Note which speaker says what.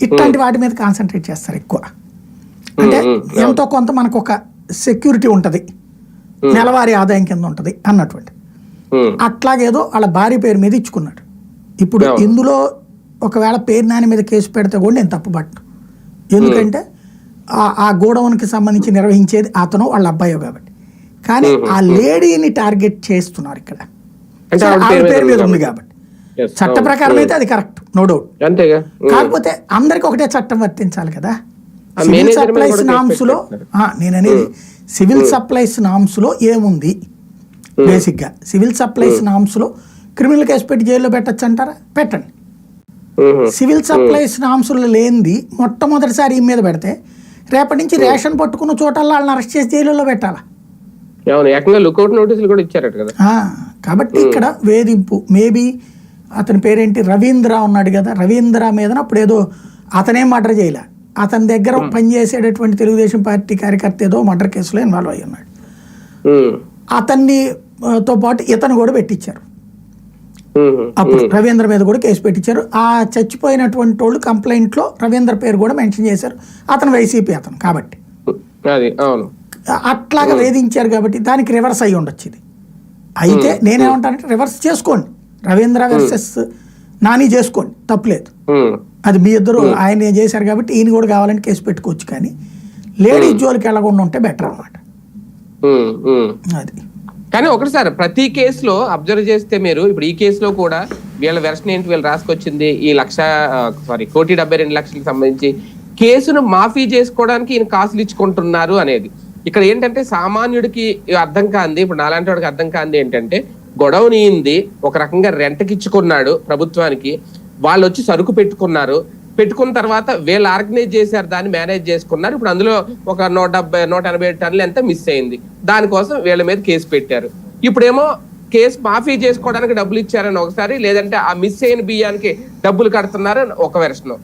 Speaker 1: ఇట్లాంటి వాటి మీద కాన్సన్ట్రేట్ చేస్తారు ఎక్కువ. అంటే ఎంతో కొంత మనకు ఒక సెక్యూరిటీ ఉంటుంది, నెలవారీ ఆదాయం కింద ఉంటుంది అన్నటువంటి. అట్లాగేదో వాళ్ళ భార్య పేరు మీద ఇచ్చుకున్నాడు. ఇప్పుడు ఇందులో ఒకవేళ పేరు నాని మీద కేసు పెడితే కూడా నేను తప్పుపట్టు, ఎందుకంటే ఆ గోడౌన్కి సంబంధించి నిర్వహించేది అతను వాళ్ళ అబ్బాయో కాబట్టి. కానీ ఆ లేడీని టార్గెట్ చేస్తున్నారు ఇక్కడ, ఆవిడ పేరు మీద ఉంది కాబట్టి. చట్ట ప్రకారం అయితే అది కరెక్ట్, నో డౌట్. కాకపోతే అందరికి ఒకటే చట్టం వర్తించాలి కదా. సివిల్ సప్లైస్ నామ్స్ లో నేననేది సివిల్ సప్లైస్ నామ్స్ లో ఏముంది, బేసిక్ గా సివిల్ సప్లైస్ నామ్స్ లో క్రిమినల్ కేసు పెట్టి జైల్లో పెట్టచ్చు అంటారా? పెట్టండి. సివిల్ సప్లైస్ నామ్స్ లో లేనిది మొట్టమొదటిసారి ఈ మీద పెడితే రేపటి నుంచి రేషన్ పట్టుకున్న చోటల్లో వాళ్ళని అరెస్ట్ చేసి జైలులో పెట్టాలా? కాబట్టి ఇక్కడ వేధింపు, మేబీ అతని పేరేంటి రవీంద్ర ఉన్నాడు కదా, రవీంద్ర మీద అప్పుడు ఏదో అతనేం మర్డర్ చేయలే, అతని దగ్గర పనిచేసేటటువంటి తెలుగుదేశం పార్టీ కార్యకర్త ఏదో మర్డర్ కేసులో ఇన్వాల్వ్ అయ్యి ఉన్నాడు. అతన్ని తో పాటు ఇతను కూడా పెట్టించారు. అప్పుడు రవీంద్ర మీద కూడా కేసు పెట్టించారు. ఆ చచ్చిపోయినటువంటి వాళ్ళు కంప్లైంట్ లో రవీంద్ర పేరు కూడా మెన్షన్ చేశారు. అతను వైసీపీ అతను కాబట్టి అట్లాగా వేధించారు కాబట్టి దానికి రివర్స్ అయ్యి ఉండొచ్చు ఇది. అయితే నేనేమంటానంటే రివర్స్ చేసుకోండి, రవీంద్ర వర్సెస్ నాని చేసుకోండి, తప్పులేదు. అది మీ ఇద్దరు ఆయన చేశారు కాబట్టి ఈయన కూడా కావాలంటే కేసు పెట్టుకోవచ్చు. కానీ లేడీస్ జోలికి వెళ్ళకుండా ఉంటే బెటర్ అన్నమాట.
Speaker 2: అది కానీ ఒకటిసారి ప్రతి కేసులో అబ్జర్వ్ చేస్తే మీరు ఇప్పుడు ఈ కేసులో కూడా వీళ్ళ వెర్షన్ ఏంటి, వీళ్ళు రాసుకొచ్చింది ఈ 1,72,00,000కి సంబంధించి కేసును మాఫీ చేసుకోవడానికి ఈయన కాసులు ఇచ్చుకుంటున్నారు అనేది. ఇక్కడ ఏంటంటే సామాన్యుడికి అర్థం కాంది, ఇప్పుడు నాలాంటి వాడికి అర్థం కాంది ఏంటంటే గొడవ నీంది ఒక రకంగా రెంట్కి ఇచ్చుకున్నాడు ప్రభుత్వానికి, వాళ్ళు వచ్చి సరుకు పెట్టుకున్న తర్వాత వీళ్ళు ఆర్గనైజ్ చేశారు, దాన్ని మేనేజ్ చేసుకున్నారు. ఇప్పుడు అందులో ఒక 170-180 టన్నులు ఎంత మిస్ అయింది, దానికోసం వీళ్ళ మీద కేసు పెట్టారు. ఇప్పుడేమో కేసు మాఫీ చేసుకోవడానికి డబ్బులు ఇచ్చారని ఒకసారి, లేదంటే ఆ మిస్ అయిన బియ్యానికి డబ్బులు కడుతున్నారని ఒక వెర్షన్.